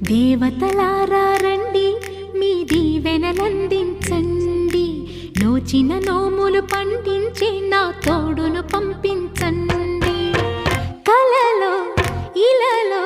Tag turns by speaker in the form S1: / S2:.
S1: దేవతలారా రండి మీ దీవెనలందించండి నోచిన నోములు పండించి నా తోడును పంపించండి కలలో ఇలలో